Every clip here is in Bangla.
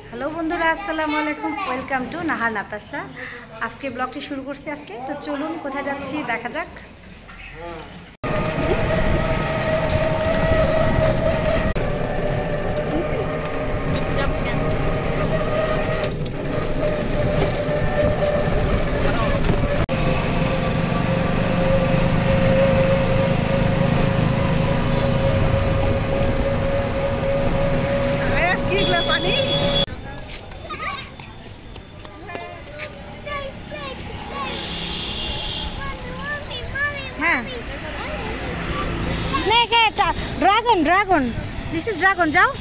হ্যালো বন্ধুরা, আসসালামু আলাইকুম। Welcome to Nahar Natasha. আজকে ব্লগটি শুরু করছি। তো চলুন কোথায় যাচ্ছি দেখা যাক। হ্যাঁ, snake, dragon dragon, this is dragon. যাও।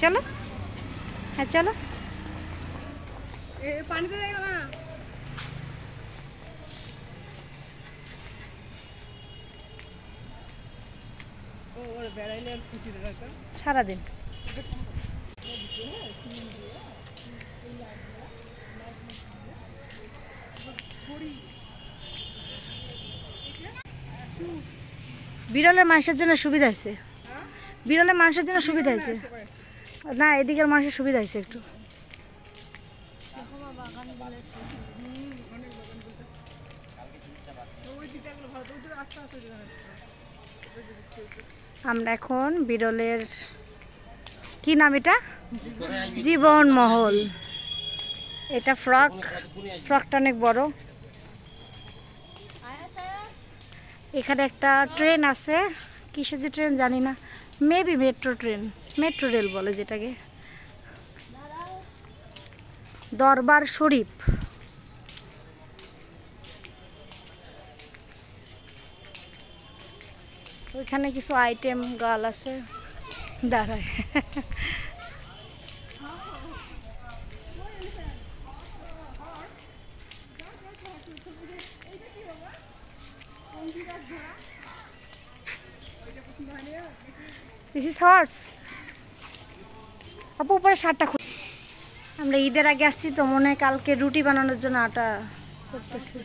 চলো, হ্যাঁ চলো। পানিতে যাইও না। সারাদিন বিরলের মানুষের জন্য সুবিধা হয়েছে। বিরলের মানুষের জন্য সুবিধা হয়েছে। না, এদিকের মানুষের সুবিধা হয়েছে একটু। আমরা এখন বিরলের কি নাম এটা, জীবন মহল। এটা ফ্রকটা অনেক বড়। এখানে একটা ট্রেন আছে, কিসের যে ট্রেন জানি না, মেবি মেট্রো রেল বলে যেটাকে। দরবার শরীফ। ওইখানে কিছু আইটেম গাল আছে, দাঁড়ায়। This is horse. আপু উপরে শার্টটা খুলে। আমরা ঈদের আগে আসছি তো, মনে হয় কালকে রুটি বানানোর জন্য আটা করতেছে।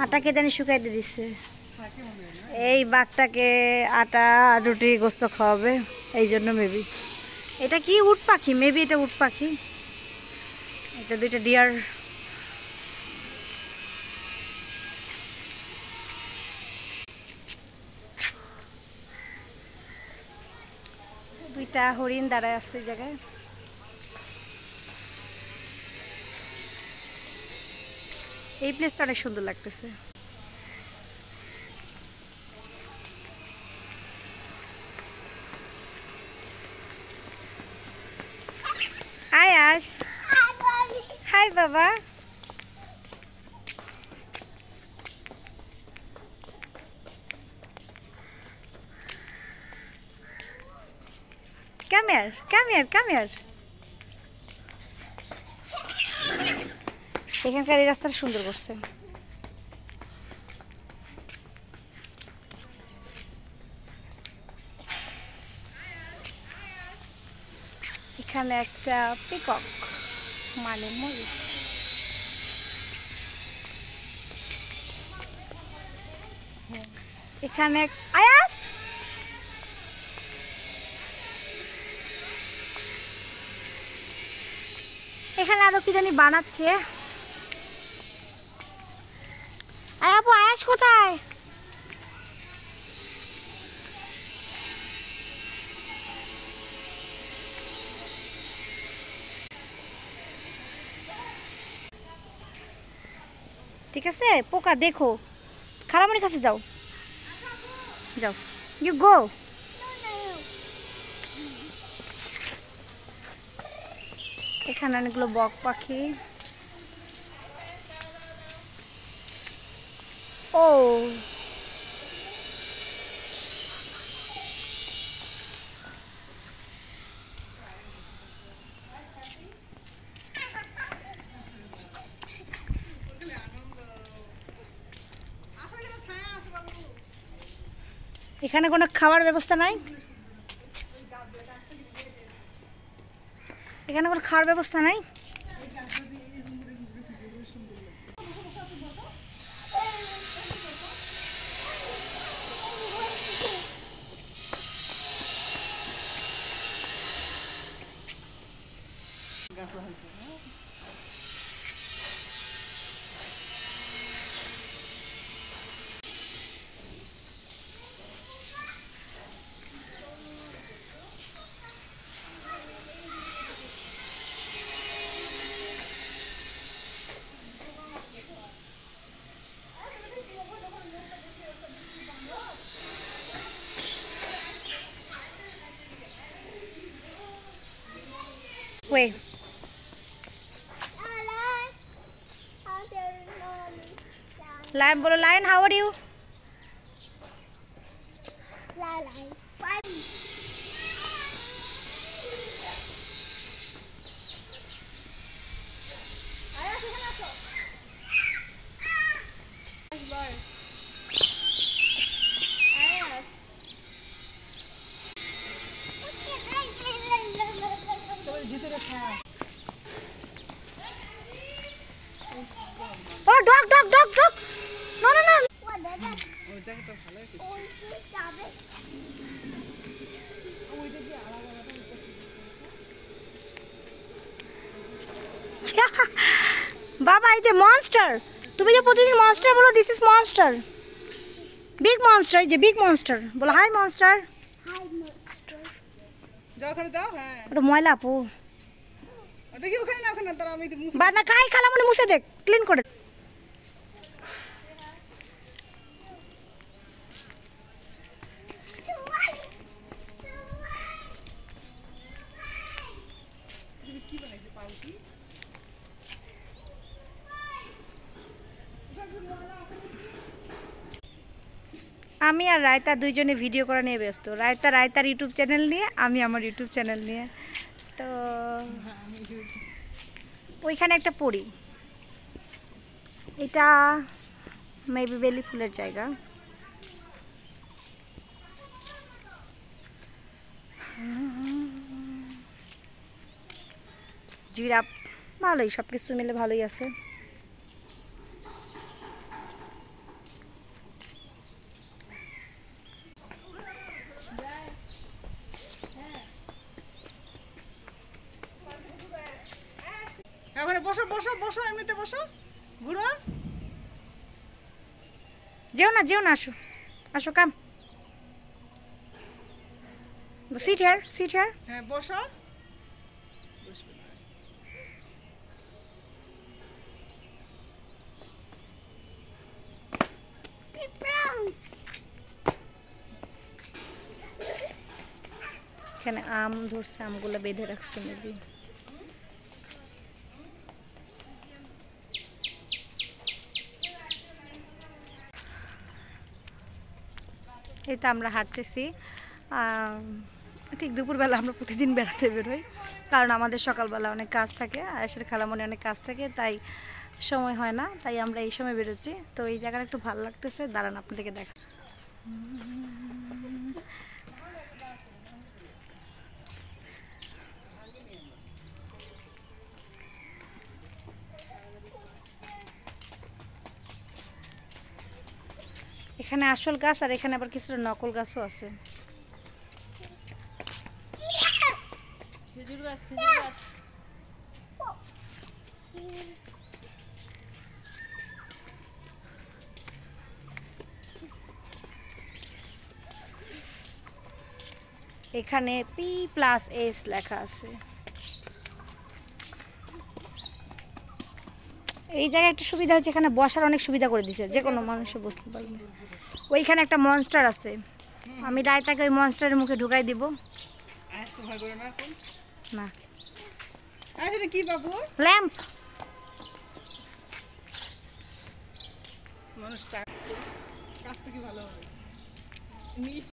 আটাকে জানি শুকাইতে দিচ্ছে। এই বাঘটাকে আটা রুটি গোস্ত খাওয়াবে, এই জন্য মেবি। এটা কি উট পাখি? মেবি এটা উট পাখি। এটা দুইটা ডিয়ার। দুইটা হরিণ দাঁড়ায় আছে এই জায়গায়। এই প্লেসটা অনেক সুন্দর লাগতেছে। হাই আশ। হাই বাবা। Come here, come here, come here. এখানকার এই রাস্তাটা সুন্দর করছে। এখানে একটা পিকক মানে ময়ূর। এখানে আয়াস, এখানে আরো কি জানি বানাচ্ছে। আপু আয়াস কোথায়? ঠিক আছে, পোকা দেখো। খালামণির কাছে যাও, যাও, ইউ গো। এখানে অনেকগুলো বক পাখি। ও এখানে কোনো খাওয়ার ব্যবস্থা নাই, এখানে কোনো খাওয়ার ব্যবস্থা নাই। Wait. Lion, bolo Lion, how are you? Oh, dog, dog, dog, dog. No, no, no. বাবা এই যে মনস্টার, তুমি যে প্রতিদিন মনস্টার বলো, this is monster, big monster, এই যে বিগ মনস্টার বলো। Hi monster. যাও ওখানে যাও। হ্যাঁ ওটা ময়লা আপু, দেখি ওখানে না, ওখানে তারা আমি একটু মুছে বা না খাই খালামণি মুছে দেখ, ক্লিন করে। কি বানাইছে পাউচি। আমি আর রায়তা দুইজনে ভিডিও করা নিয়ে ব্যস্ত। রায়তার ইউটিউব চ্যানেল নিয়ে, আমি আমার ইউটিউব চ্যানেল নিয়ে। তো ওইখানে একটা পড়ি, এটা মেবি বেলি ফুলের জায়গা। জিরাফ, ভালোই, সব কিছু মিলে ভালোই আছে। ওখানে বসো বসো বসো, এমনিতে বসো, ঘুরো। যেও না, যেও না, আসো, আসো, কাম, সিট হিয়ার, সিট হিয়ার। হ্যাঁ বসো। এখানে আম ধরছে, আমগুলো বেঁধে রাখছে মেবি। এই তো আমরা হাঁটতেছি। ঠিক দুপুরবেলা আমরা প্রতিদিন বেড়াতে বেরোই, কারণ আমাদের সকালবেলা অনেক কাজ থাকে, আয়েশের খালামণি অনেক কাজ থাকে, তাই সময় হয় না, তাই আমরা এই সময় বেরোচ্ছি। তো এই জায়গাটা একটু ভালো লাগতেছে, দাঁড়ান আপনাদেরকে দেখা। এখানে আসল গাছ আর এখানে আবার কিছুটা নকল গাছও আছে। খেজুর গাছ, খেজুর গাছ। এখানে P+S লেখা আছে। এই জায়গায় একটা সুবিধা হচ্ছে, এখানে বসার অনেক সুবিধা করে দিছে, যে কোনো মানুষে বসতে পারবে। ওইখানে একটা মনস্টার আছে, আমি রায়তাকে ওই মনস্টারের মুখে ঢুকাই দিব। আসতে ভয় করে না এখন? না, আরে এটা কি বাবু? ল্যাম্প। মানুষ কাছ থেকে ভালো হবে। নিচ